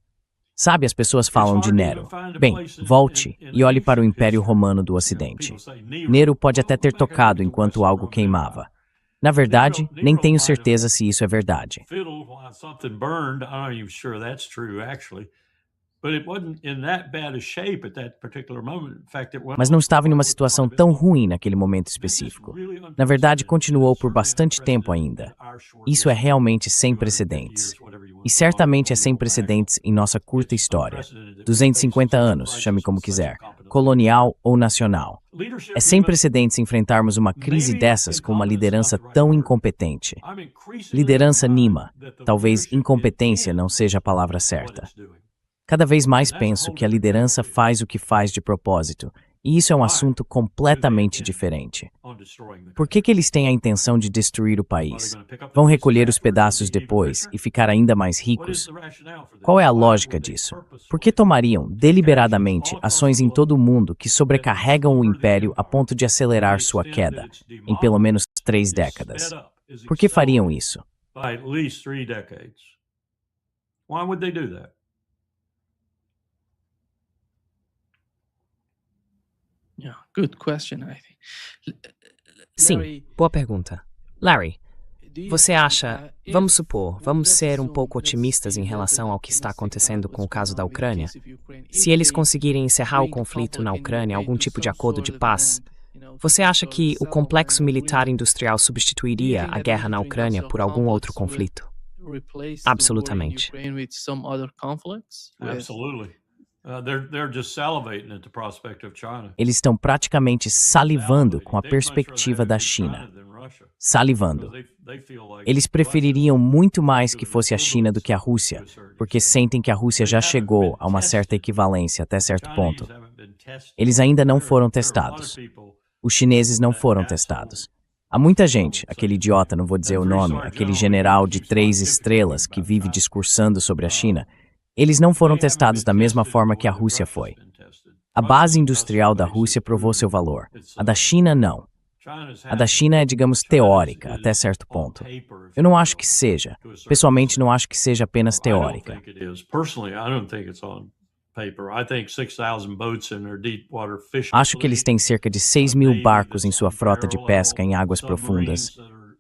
Sabe, as pessoas falam de Nero. Bem, volte e olhe para o Império Romano do Ocidente. Nero pode até ter tocado enquanto algo queimava. Na verdade, nem tenho certeza se isso é verdade. Mas não estava em uma situação tão ruim naquele momento específico. Na verdade, continuou por bastante tempo ainda. Isso é realmente sem precedentes. E certamente é sem precedentes em nossa curta história. 250 anos, chame como quiser, colonial ou nacional. É sem precedentes enfrentarmos uma crise dessas com uma liderança tão incompetente. Liderança Nima, talvez incompetência não seja a palavra certa. Cada vez mais penso que a liderança faz o que faz de propósito, e isso é um assunto completamente diferente. Por que eles têm a intenção de destruir o país? Vão recolher os pedaços depois e ficar ainda mais ricos? Qual é a lógica disso? Por que tomariam, deliberadamente, ações em todo o mundo que sobrecarregam o império a ponto de acelerar sua queda, em pelo menos 3 décadas? Por que fariam isso? Why would they do that? Yeah, good question, I think. Sim, boa pergunta. Larry, você acha, vamos supor, vamos ser um pouco otimistas em relação ao que está acontecendo com o caso da Ucrânia? Se eles conseguirem encerrar o conflito na Ucrânia, algum tipo de acordo de paz, você acha que o complexo militar industrial substituiria a guerra na Ucrânia por algum outro conflito? Absolutamente. Absolutely. They're just salivating at the prospect of China. Eles estão praticamente salivando com a perspectiva da China. Salivando. Eles prefeririam muito mais que fosse a China do que a Rússia, porque sentem que a Rússia já chegou a uma certa equivalência até certo ponto. Eles ainda não foram testados. Os chineses não foram testados. Há muita gente, aquele idiota, não vou dizer o nome, aquele general de 3 estrelas que vive discursando sobre a China, eles não foram testados da mesma forma que a Rússia foi. A base industrial da Rússia provou seu valor. A da China, não. A da China é, digamos, teórica, até certo ponto. Eu não acho que seja. Pessoalmente, não acho que seja apenas teórica. Acho que eles têm cerca de 6.000 barcos em sua frota de pesca em águas profundas.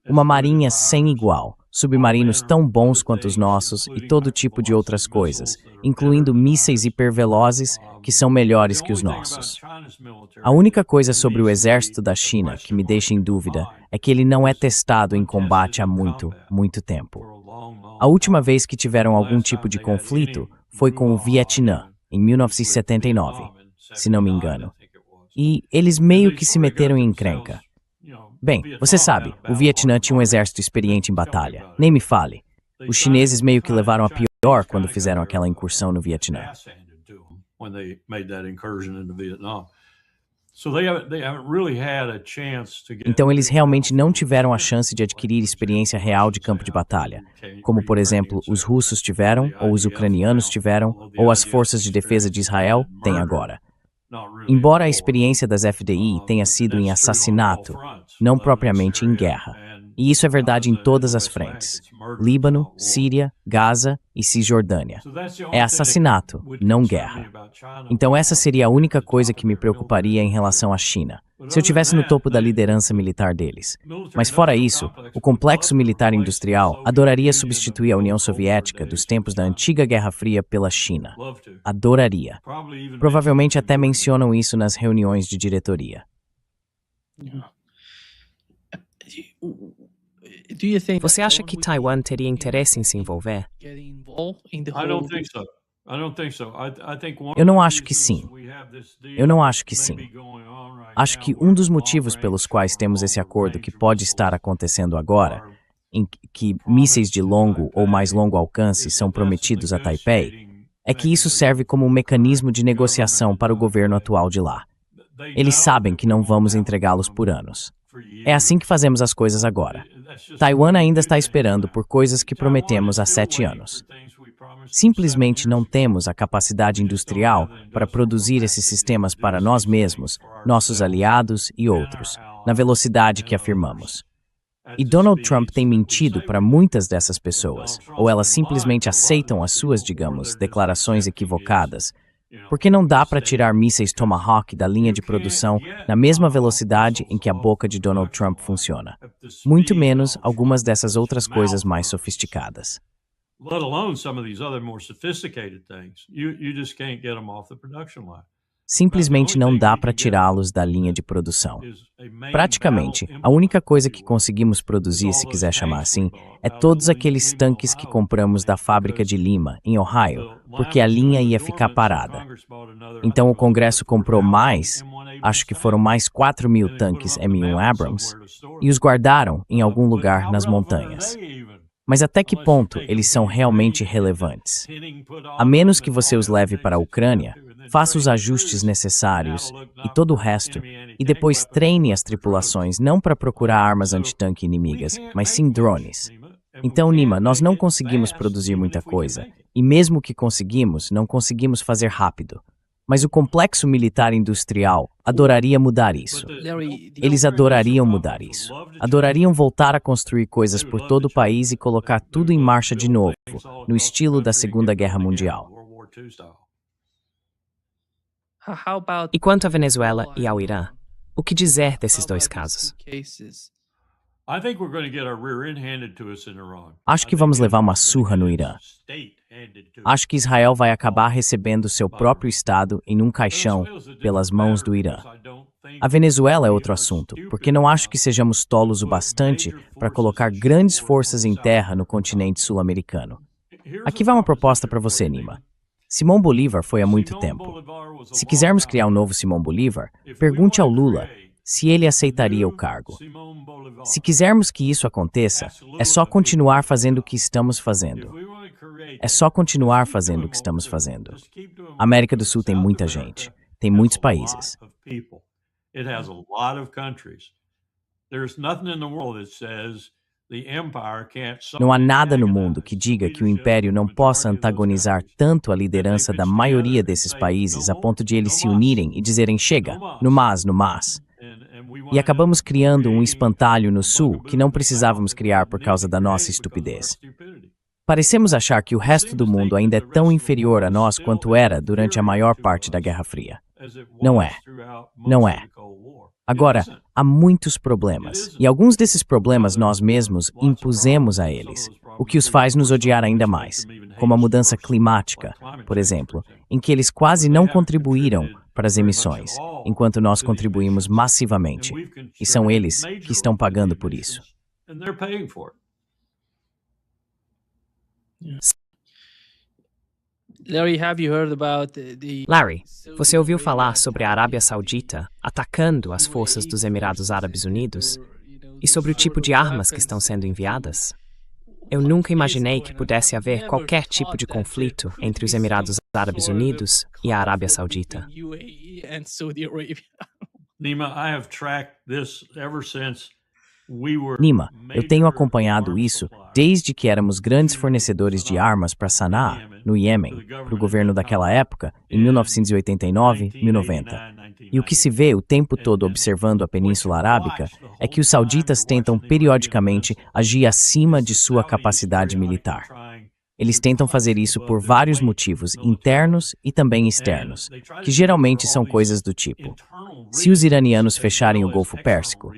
Uma marinha sem igual, submarinos tão bons quanto os nossos e todo tipo de outras coisas, incluindo mísseis hipervelozes que são melhores que os nossos. A única coisa sobre o exército da China que me deixa em dúvida é que ele não é testado em combate há muito, muito tempo. A última vez que tiveram algum tipo de conflito foi com o Vietnã, em 1979, se não me engano. E eles meio que se meteram em encrenca. Bem, você sabe, o Vietnã tinha um exército experiente em batalha. Nem me fale. Os chineses meio que levaram a pior quando fizeram aquela incursão no Vietnã. Então eles realmente não tiveram a chance de adquirir experiência real de campo de batalha, como por exemplo os russos tiveram, ou os ucranianos tiveram, ou as forças de defesa de Israel têm agora. Embora a experiência das FDI tenha sido em assassinato, não propriamente em guerra. E isso é verdade em todas as frentes. Líbano, Síria, Gaza e Cisjordânia. É assassinato, não guerra. Então essa seria a única coisa que me preocuparia em relação à China, se eu estivesse no topo da liderança militar deles. Mas fora isso, o complexo militar industrial adoraria substituir a União Soviética dos tempos da antiga Guerra Fria pela China. Adoraria. Provavelmente até mencionam isso nas reuniões de diretoria. Você acha que Taiwan teria interesse em se envolver? Eu não acho que sim. Eu não acho que sim. Acho que um dos motivos pelos quais temos esse acordo que pode estar acontecendo agora, em que mísseis de longo ou mais longo alcance são prometidos a Taipei, é que isso serve como um mecanismo de negociação para o governo atual de lá. Eles sabem que não vamos entregá-los por anos. É assim que fazemos as coisas agora. Taiwan ainda está esperando por coisas que prometemos há 7 anos. Simplesmente não temos a capacidade industrial para produzir esses sistemas para nós mesmos, nossos aliados e outros, na velocidade que afirmamos. E Donald Trump tem mentido para muitas dessas pessoas, ou elas simplesmente aceitam as suas, digamos, declarações equivocadas, porque não dá para tirar mísseis Tomahawk da linha de produção na mesma velocidade em que a boca de Donald Trump funciona. Muito menos algumas dessas outras coisas mais sofisticadas. Let alone some of these other more sophisticated things. You just can't get them off the production line. Simplesmente não dá para tirá-los da linha de produção. Praticamente, a única coisa que conseguimos produzir, se quiser chamar assim, é todos aqueles tanques que compramos da fábrica de Lima, em Ohio, porque a linha ia ficar parada. Então o Congresso comprou mais, acho que foram mais 4.000 tanques M1 Abrams, e os guardaram em algum lugar nas montanhas. Mas até que ponto eles são realmente relevantes? A menos que você os leve para a Ucrânia, faça os ajustes necessários e todo o resto, e depois treine as tripulações não para procurar armas antitanque inimigas, mas sim drones. Então, Nima, nós não conseguimos produzir muita coisa, e mesmo que conseguimos, não conseguimos fazer rápido. Mas o complexo militar industrial adoraria mudar isso. Eles adorariam mudar isso. Adorariam voltar a construir coisas por todo o país e colocar tudo em marcha de novo, no estilo da Segunda Guerra Mundial. E quanto à Venezuela e ao Irã, o que dizer desses dois casos? Acho que vamos levar uma surra no Irã. Acho que Israel vai acabar recebendo seu próprio Estado em um caixão pelas mãos do Irã. A Venezuela é outro assunto, porque não acho que sejamos tolos o bastante para colocar grandes forças em terra no continente sul-americano. Aqui vai uma proposta para você, Nima. Simão Bolívar foi há muito tempo. Se quisermos criar um novo Simão Bolívar, pergunte ao Lula se ele aceitaria o cargo. Se quisermos que isso aconteça, é só continuar fazendo o que estamos fazendo. É só continuar fazendo o que estamos fazendo. A América do Sul tem muita gente, tem muitos países. Não há nada no mundo que diga que o império não possa antagonizar tanto a liderança da maioria desses países a ponto de eles se unirem e dizerem chega, no mas, no mas. E acabamos criando um espantalho no Sul que não precisávamos criar por causa da nossa estupidez. Parecemos achar que o resto do mundo ainda é tão inferior a nós quanto era durante a maior parte da Guerra Fria. Não é. Não é. Agora, há muitos problemas, e alguns desses problemas nós mesmos impusemos a eles, o que os faz nos odiar ainda mais, como a mudança climática, por exemplo, em que eles quase não contribuíram para as emissões, enquanto nós contribuímos massivamente, e são eles que estão pagando por isso. Larry, você ouviu falar sobre a Arábia Saudita atacando as forças dos Emirados Árabes Unidos e sobre o tipo de armas que estão sendo enviadas? Eu nunca imaginei que pudesse haver qualquer tipo de conflito entre os Emirados Árabes Unidos e a Arábia Saudita. Nima, eu tenho acompanhado isso desde que éramos grandes fornecedores de armas para Sanaa, no Iêmen, para o governo daquela época, em 1989, 1990. E o que se vê o tempo todo observando a Península Arábica é que os sauditas tentam periodicamente agir acima de sua capacidade militar. Eles tentam fazer isso por vários motivos internos e também externos, que geralmente são coisas do tipo: se os iranianos fecharem o Golfo Pérsico,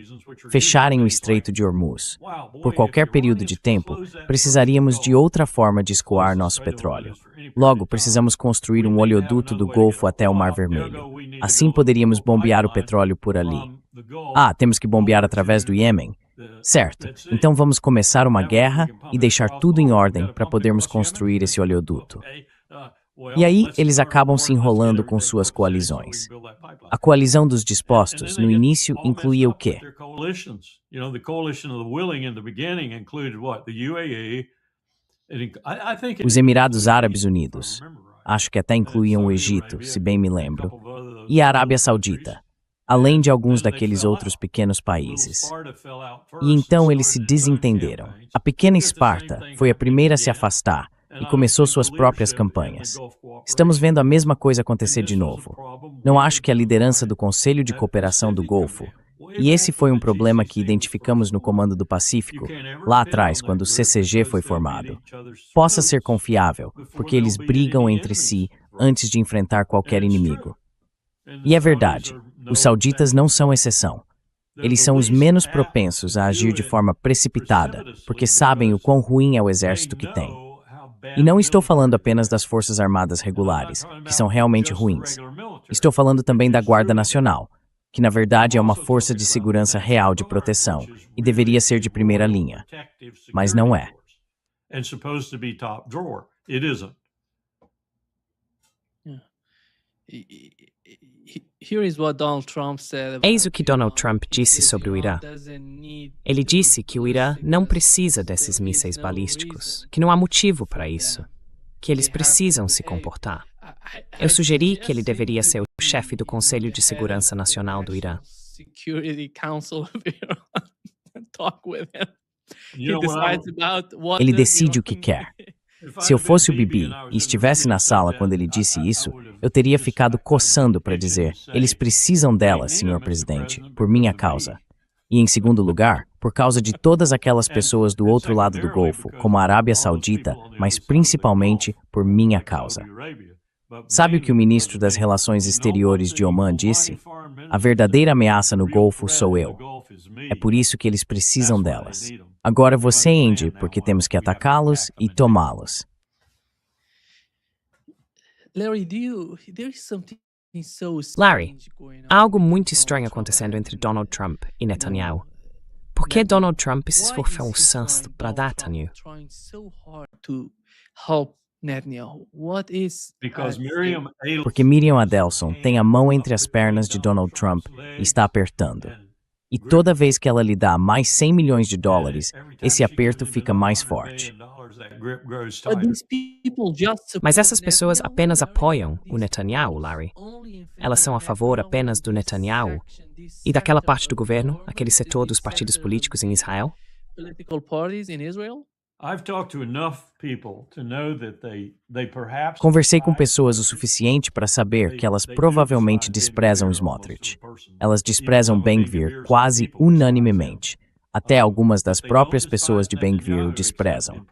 fecharem o Estreito de Hormuz, por qualquer período de tempo, precisaríamos de outra forma de escoar nosso petróleo. Logo, precisamos construir um oleoduto do Golfo até o Mar Vermelho. Assim poderíamos bombear o petróleo por ali. Ah, temos que bombear através do Iêmen? Certo, então vamos começar uma guerra e deixar tudo em ordem para podermos construir esse oleoduto. E aí eles acabam se enrolando com suas coalizões. A coalizão dos dispostos, no início, incluía o quê? Os Emirados Árabes Unidos. Acho que até incluíam o Egito, se bem me lembro. E a Arábia Saudita, além de alguns daqueles outros pequenos países. E então eles se desentenderam. A pequena Esparta foi a primeira a se afastar e começou suas próprias campanhas. Estamos vendo a mesma coisa acontecer de novo. Não acho que a liderança do Conselho de Cooperação do Golfo, e esse foi um problema que identificamos no Comando do Pacífico, lá atrás, quando o CCG foi formado, possa ser confiável, porque eles brigam entre si antes de enfrentar qualquer inimigo. E é verdade, os sauditas não são exceção. Eles são os menos propensos a agir de forma precipitada, porque sabem o quão ruim é o exército que têm. E não estou falando apenas das Forças Armadas regulares, que são realmente ruins. Estou falando também da Guarda Nacional, que na verdade é uma força de segurança real de proteção e deveria ser de primeira linha. Mas não é. Eis o que Donald Trump disse sobre o Irã. Ele disse que o Irã não precisa desses mísseis balísticos, que não há motivo para isso, que eles precisam se comportar. Eu sugeri que ele deveria ser o chefe do Conselho de Segurança Nacional do Irã. Ele decide o que quer. Se eu fosse o Bibi e estivesse na sala quando ele disse isso, eu teria ficado coçando para dizer: eles precisam dela, senhor presidente, por minha causa. E em segundo lugar, por causa de todas aquelas pessoas do outro lado do Golfo, como a Arábia Saudita, mas principalmente por minha causa. Sabe o que o ministro das Relações Exteriores de Omã disse? A verdadeira ameaça no Golfo sou eu. É por isso que eles precisam delas. Agora você, Andy, porque temos que atacá-los e tomá-los. Larry, há algo muito estranho acontecendo entre Donald Trump e Netanyahu. Por que Donald Trump se esforçou tanto para Netanyahu? Porque Miriam Adelson tem a mão entre as pernas de Donald Trump e está apertando. E toda vez que ela lhe dá mais $100 milhões, esse aperto fica mais forte. Mas essas pessoas apenas apoiam o Netanyahu, Larry. Elas são a favor apenas do Netanyahu e daquela parte do governo, aquele setor dos partidos políticos em Israel? Conversei com pessoas o suficiente para saber que elas provavelmente desprezam Smotrich. Elas desprezam Ben-Gvir quase unanimemente. Até algumas das próprias pessoas de Ben-Gvir o desprezam.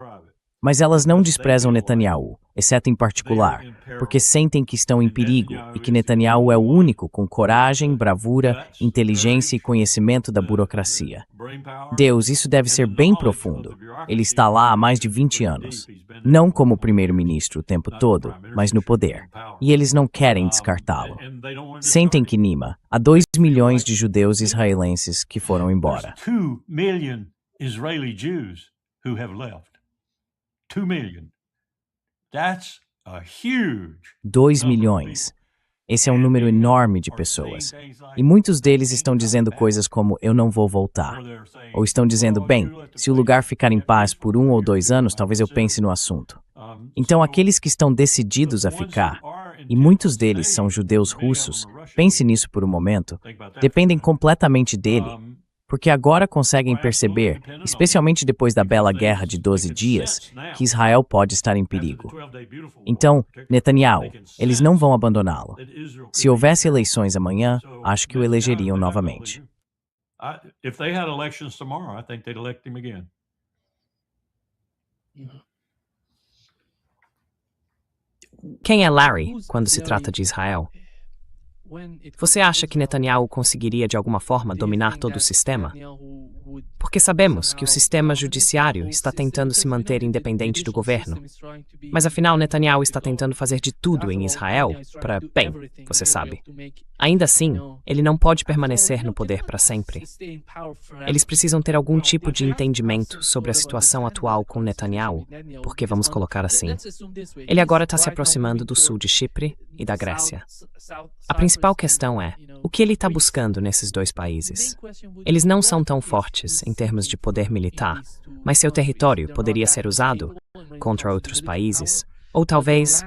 Mas elas não desprezam Netanyahu, exceto em particular, porque sentem que estão em perigo e que Netanyahu é o único com coragem, bravura, inteligência e conhecimento da burocracia. Deus, isso deve ser bem profundo. Ele está lá há mais de 20 anos. Não como primeiro-ministro o tempo todo, mas no poder. E eles não querem descartá-lo. Sentem que Nima, há 2 milhões de judeus israelenses que foram embora. 2 milhões. Esse é um número enorme de pessoas. E muitos deles estão dizendo coisas como, eu não vou voltar. Ou estão dizendo, bem, se o lugar ficar em paz por 1 ou 2 anos, talvez eu pense no assunto. Então aqueles que estão decididos a ficar, e muitos deles são judeus russos, pense nisso por um momento, dependem completamente dele. Porque agora conseguem perceber, especialmente depois da bela guerra de 12 dias, que Israel pode estar em perigo. Então, Netanyahu, eles não vão abandoná-lo. Se houvesse eleições amanhã, acho que o elegeriam novamente. Quem é Larry quando se trata de Israel? Você acha que Netanyahu conseguiria de alguma forma dominar todo o sistema? Porque sabemos que o sistema judiciário está tentando se manter independente do governo. Mas afinal, Netanyahu está tentando fazer de tudo em Israel para, bem, você sabe. Ainda assim, ele não pode permanecer no poder para sempre. Eles precisam ter algum tipo de entendimento sobre a situação atual com Netanyahu, porque vamos colocar assim. Ele agora está se aproximando do sul de Chipre e da Grécia. A principal questão é, o que ele está buscando nesses 2 países? Eles não são tão fortes em termos de poder militar, mas seu território poderia ser usado contra outros países, ou talvez...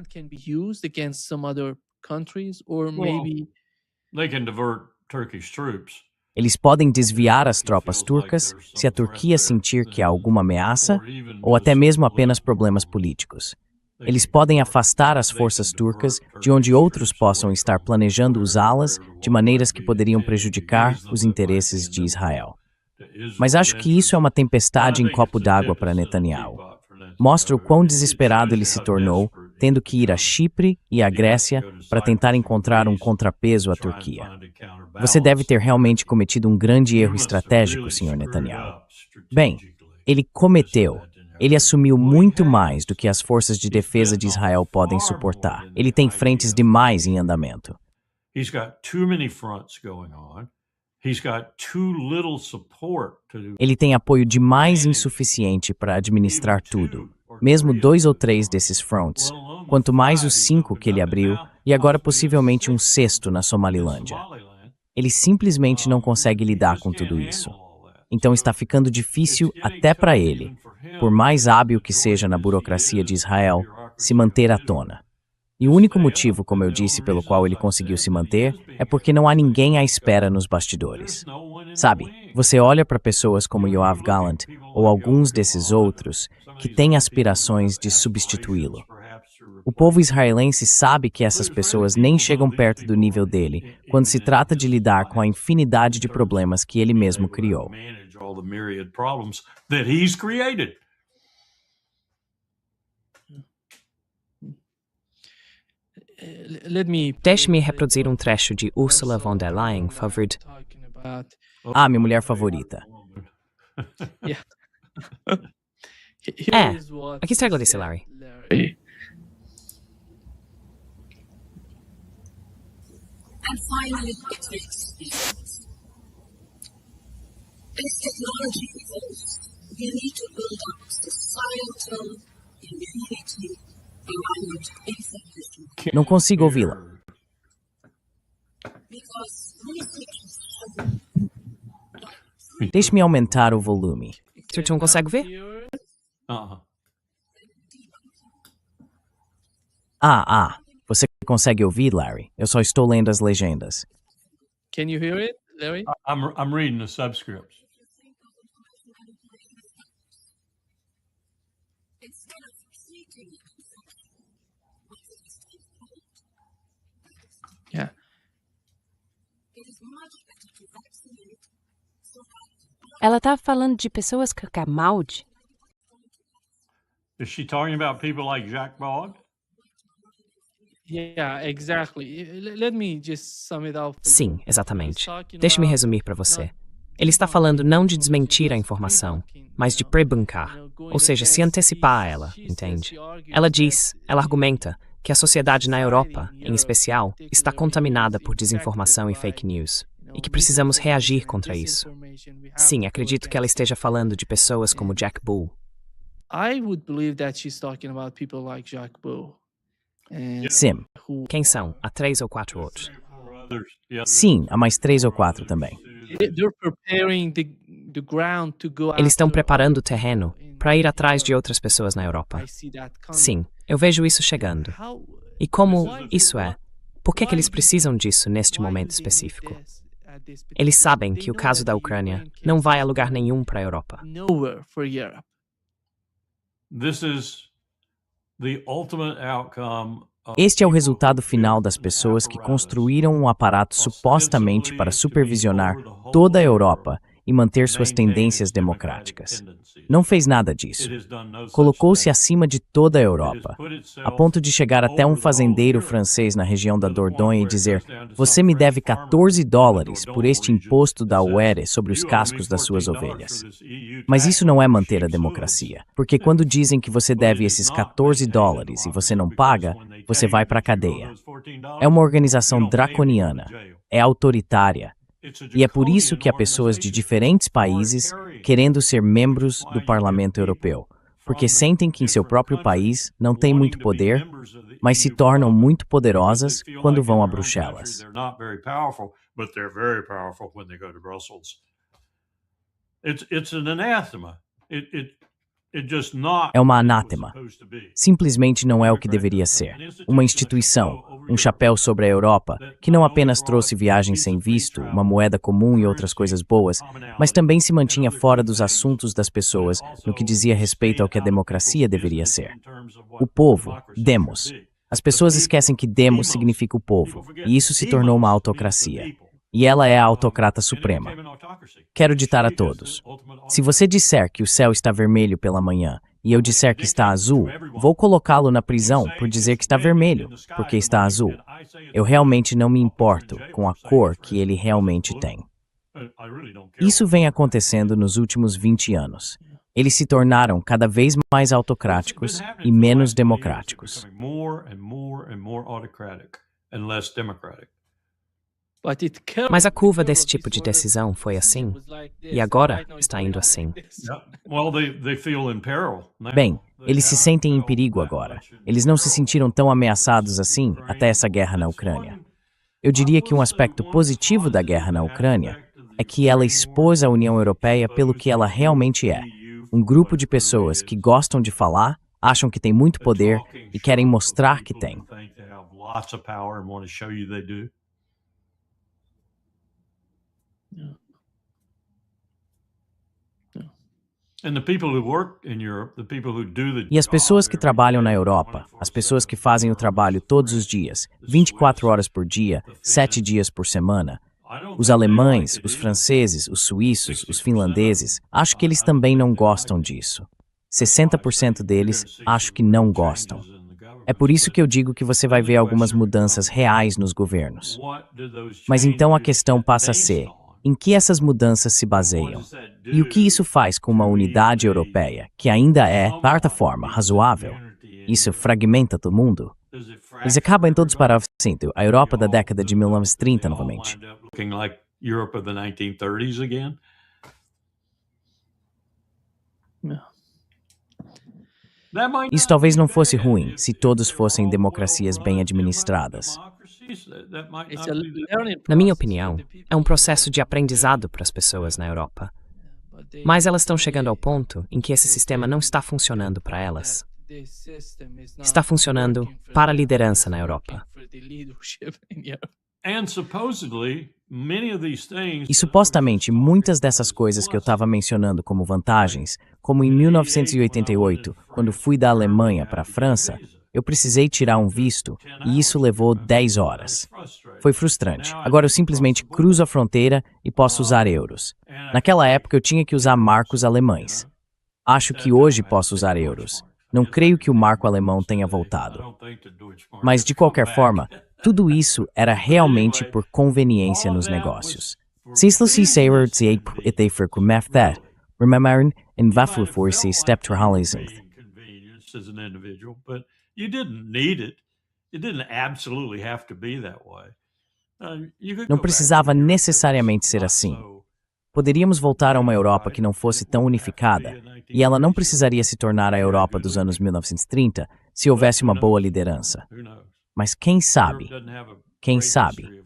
Eles podem desviar as tropas turcas se a Turquia sentir que há alguma ameaça, ou até mesmo apenas problemas políticos. Eles podem afastar as forças turcas de onde outros possam estar planejando usá-las de maneiras que poderiam prejudicar os interesses de Israel. Mas acho que isso é uma tempestade em copo d'água para Netanyahu. Mostra o quão desesperado ele se tornou, tendo que ir a Chipre e à Grécia para tentar encontrar um contrapeso à Turquia. Você deve ter realmente cometido um grande erro estratégico, Sr. Netanyahu. Bem, ele cometeu. Ele assumiu muito mais do que as forças de defesa de Israel podem suportar. Ele tem frentes demais em andamento. Ele tem apoio demais insuficiente para administrar tudo. Mesmo 2 ou 3 desses fronts, quanto mais os 5 que ele abriu, e agora possivelmente um 6º na Somalilândia. Ele simplesmente não consegue lidar com tudo isso. Então está ficando difícil até para ele, por mais hábil que seja na burocracia de Israel, se manter à tona. E o único motivo, como eu disse, pelo qual ele conseguiu se manter é porque não há ninguém à espera nos bastidores. Sabe, você olha para pessoas como Yoav Gallant ou alguns desses outros que têm aspirações de substituí-lo. O povo israelense sabe que essas pessoas nem chegam perto do nível dele quando se trata de lidar com a infinidade de problemas que ele mesmo criou. Deixe-me reproduzir um trecho de Ursula von der Leyen, favor. Ah, minha mulher favorita. Aqui está a Gladice, Larry. And finally, it makes sense. As technology evolves, we need to build up societal immunity around information. Não consigo ouvi-la. Because Deixe-me aumentar o volume. Você não consegue ver? Você consegue ouvir, Larry? Eu só estou lendo as legendas. Can you hear it, Larry? I'm reading the subscripts. Yeah. Ela tá falando de pessoas com Kamaldi? Is she talking about people like Jack Bogg? Yeah, exactly. Let me just sum it up. Sim, exatamente. Deixe-me resumir para você. Ele está falando não de desmentir a informação, mas de prebancar, ou seja, se antecipar a ela, entende? Ela argumenta que a sociedade na Europa, em especial, está contaminada por desinformação e fake news, e que precisamos reagir contra isso. Sim, acredito que ela esteja falando de pessoas como Jack Bull. I would believe that she's talking about people like Jack Bull. Sim. Quem são? Há 3 ou 4 outros. Sim, há mais 3 ou 4 também. They're preparing the ground to go Eles estão after preparando o terreno para ir atrás de outras pessoas na Europa. I see that coming. Sim, eu vejo isso chegando. How- E como isso é? Por que eles precisam disso neste momento específico? Eles sabem que o caso da Ucrânia não vai a lugar nenhum para a Europa. Nowhere for Europe. This is the ultimate outcome of Este é o resultado final das pessoas que construíram um aparato supostamente para supervisionar toda a Europa e manter suas tendências democráticas. Não fez nada disso. Colocou-se acima de toda a Europa, a ponto de chegar até um fazendeiro francês na região da Dordogne e dizer: "Você me deve $14 por este imposto da UE sobre os cascos das suas ovelhas." Mas isso não é manter a democracia, porque quando dizem que você deve esses $14 e você não paga, você vai para a cadeia. É uma organização draconiana, é autoritária. E é por isso que há pessoas de diferentes países querendo ser membros do Parlamento Europeu, porque sentem que em seu próprio país não têm muito poder, mas se tornam muito poderosas quando vão a Bruxelas. É uma anátema. Simplesmente não é o que deveria ser. Uma instituição, um chapéu sobre a Europa, que não apenas trouxe viagens sem visto, uma moeda comum e outras coisas boas, mas também se mantinha fora dos assuntos das pessoas no que dizia respeito ao que a democracia deveria ser. O povo, demos. As pessoas esquecem que demos significa o povo, e isso se tornou uma autocracia. E ela é a autocrata suprema. Quero ditar a todos: se você disser que o céu está vermelho pela manhã e eu disser que está azul, vou colocá-lo na prisão por dizer que está vermelho, porque está azul. Eu realmente não me importo com a cor que ele realmente tem. Isso vem acontecendo nos últimos 20 anos. Eles se tornaram cada vez mais autocráticos e menos democráticos. Mas a curva desse tipo de decisão foi assim, e agora está indo assim. Bem, eles se sentem em perigo agora. Eles não se sentiram tão ameaçados assim até essa guerra na Ucrânia. Eu diria que um aspecto positivo da guerra na Ucrânia é que ela expôs a União Europeia pelo que ela realmente é. Um grupo de pessoas que gostam de falar, acham que tem muito poder e querem mostrar que tem. have lots of power and want to show you they do. Yeah. And the people who work in Europe, the people who do the E as pessoas que trabalham na Europa, as pessoas que fazem o trabalho todos os dias, 24 horas por dia, 7 dias por semana, os alemães, os franceses, os suíços, os finlandeses, acho que eles também não gostam disso. 60% deles acho que não gostam. É por isso que eu digo que você vai ver algumas mudanças reais nos governos. Mas então a questão passa a ser, em que essas mudanças se baseiam? E o que isso faz com uma unidade europeia, que ainda é, de certa forma, razoável? Isso fragmenta todo mundo? Eles acabam em todos para a Europa da década de 1930 novamente. Looking like Europe of the 1930s again. Isso talvez não fosse ruim se todos fossem democracias bem administradas. Na minha opinião, é um processo de aprendizado para as pessoas na Europa. Mas elas estão chegando ao ponto em que esse sistema não está funcionando para elas. Está funcionando para a liderança na Europa. E supostamente muitas dessas coisas que eu estava mencionando como vantagens, como em 1988, quando fui da Alemanha para a França, eu precisei tirar um visto e isso levou 10 horas. Foi frustrante. Agora eu simplesmente cruzo a fronteira e posso usar euros. Naquela época eu tinha que usar marcos alemães. Acho que hoje posso usar euros. Não creio que o marco alemão tenha voltado. Mas, de qualquer forma, tudo isso era realmente por conveniência nos negócios. Cecil Sayer zei het for kumeftet, rememberen en waarvoor voor ze step terhalizing. As an individual, but you didn't need it. It didn't absolutely have to be that way. Não precisava necessariamente ser assim. Poderíamos voltar a uma Europa que não fosse tão unificada, e ela não precisaria se tornar a Europa dos anos 1930 se houvesse uma boa liderança. Mas quem sabe? Quem sabe?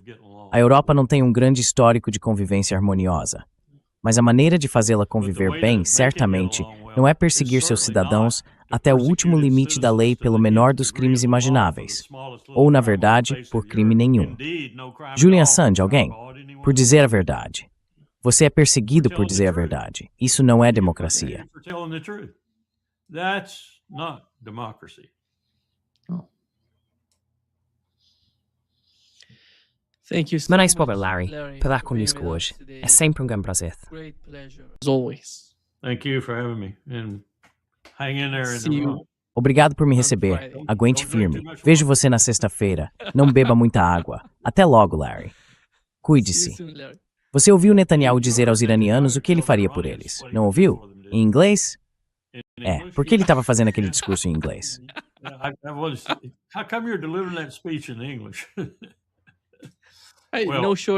A Europa não tem um grande histórico de convivência harmoniosa. Mas a maneira de fazê-la conviver bem, certamente, não é perseguir seus cidadãos até o último limite da lei pelo menor dos crimes imagináveis. Ou, na verdade, por crime nenhum. Julian Assange, alguém? Por dizer a verdade. Você é perseguido por dizer a verdade. Isso não é democracia. Muito obrigado, Larry, por estar conosco hoje. É sempre um grande prazer. As always. Thank you for having me. And hang in there in the room. Obrigado por me receber. Aguente firme. Vejo você na sexta-feira. Não beba muita água. Até logo, Larry. Cuide-se. Você ouviu Netanyahu dizer aos iranianos o que ele faria por eles? Não ouviu? Em inglês? É, por que ele estava fazendo aquele discurso em inglês? How come you're delivering that speech in English?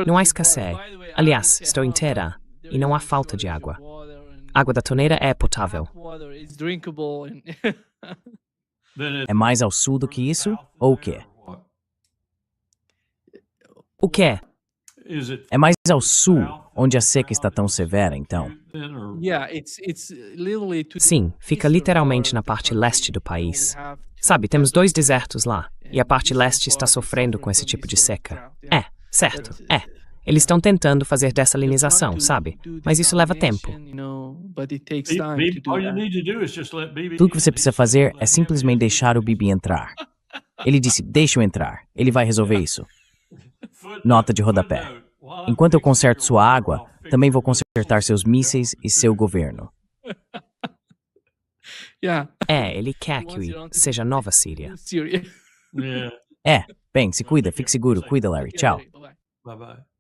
Não há escassez. Aliás, estou inteira e não há falta de água. A água da torneira é potável. É mais ao sul do que isso? Ou o quê? O quê? É mais ao sul, onde a seca está tão severa, então. Sim, fica literalmente na parte leste do país. Sabe, temos 2 desertos lá, e a parte leste está sofrendo com esse tipo de seca. É, certo, é. Eles estão tentando fazer dessalinização, sabe? Mas isso leva tempo. Tudo que você precisa fazer é simplesmente deixar o Bibi entrar. Ele disse, deixa eu entrar. Ele vai resolver isso. Nota de rodapé. Enquanto eu conserto sua água, também vou consertar seus mísseis e seu governo. É, ele quer que seja a nova Síria. É, bem, se cuida, fique seguro. Cuida, Larry. Tchau. Bye-bye.